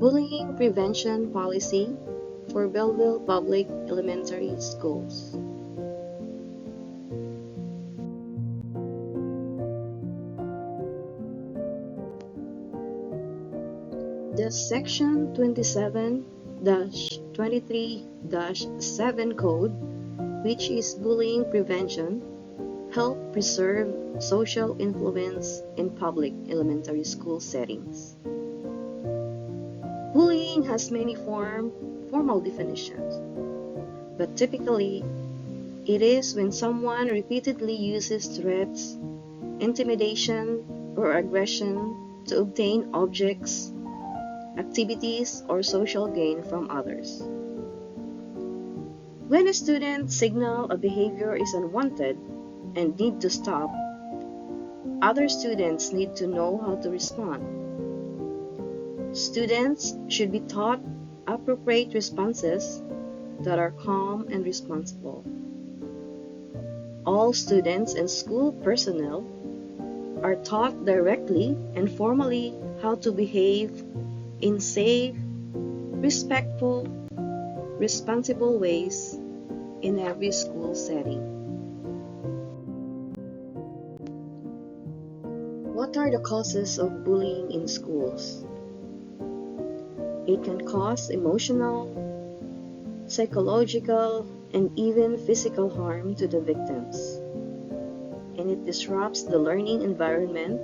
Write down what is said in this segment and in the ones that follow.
Bullying Prevention Policy for Belleville Public Elementary Schools. The Section 27-23-7 Code, which is bullying prevention, help preserve social influence in public elementary school settings. Bullying has many formal definitions, but typically, it is when someone repeatedly uses threats, intimidation, or aggression to obtain objects, activities, or social gain from others. When a student signals a behavior is unwanted and need to stop, other students need to know how to respond. Students should be taught appropriate responses that are calm and responsible. All students and school personnel are taught directly and formally how to behave in safe, respectful, responsible ways in every school setting. What are the causes of bullying in schools? It can cause emotional, psychological, and even physical harm to the victims, and it disrupts the learning environment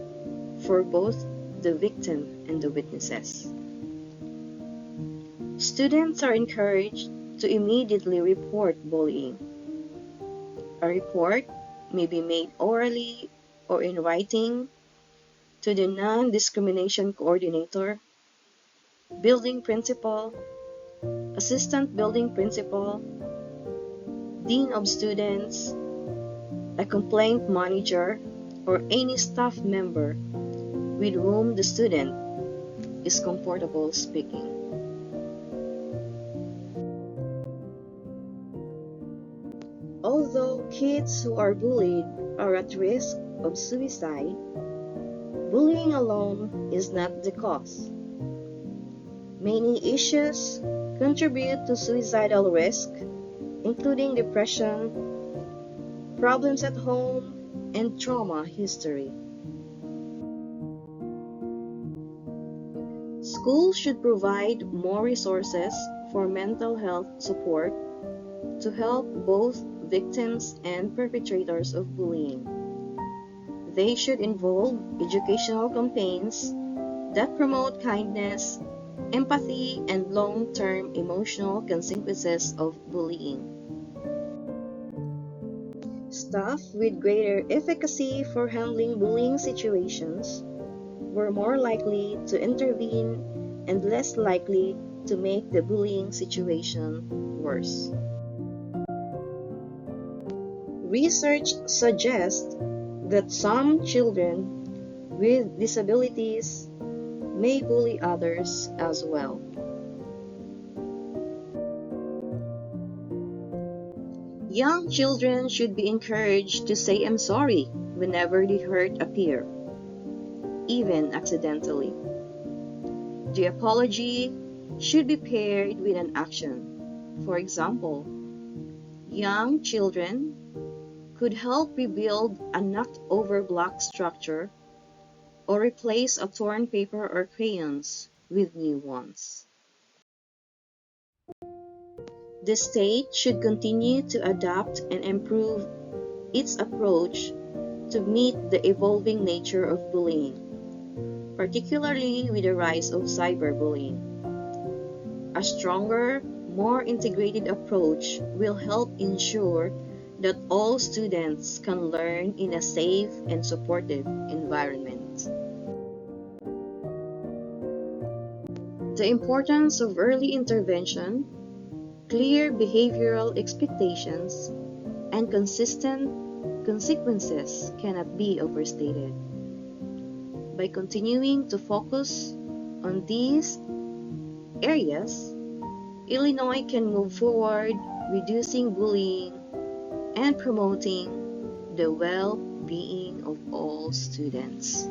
for both the victim and the witnesses. Students are encouraged to immediately report bullying. A report may be made orally or in writing to the non-discrimination coordinator, building principal, assistant building principal, dean of students, a complaint manager, or any staff member with whom the student is comfortable speaking. Although kids who are bullied are at risk of suicide, bullying alone is not the cause. Many issues contribute to suicidal risk, including depression, problems at home, and trauma history. Schools should provide more resources for mental health support to help both victims and perpetrators of bullying. They should involve educational campaigns that promote kindness, empathy, and long-term emotional consequences of bullying. Staff with greater efficacy for handling bullying situations were more likely to intervene and less likely to make the bullying situation worse. Research suggests that some children with disabilities may bully others as well. Young children should be encouraged to say "I'm sorry" whenever they hurt a peer, even accidentally. The apology should be paired with an action. For example, young children could help rebuild a knocked-over block structure or replace a torn paper or crayons with new ones. The state should continue to adapt and improve its approach to meet the evolving nature of bullying, particularly with the rise of cyberbullying. A stronger, more integrated approach will help ensure that all students can learn in a safe and supportive environment. The importance of early intervention, clear behavioral expectations, and consistent consequences cannot be overstated. By continuing to focus on these areas, Illinois can move forward reducing bullying and promoting the well-being of all students.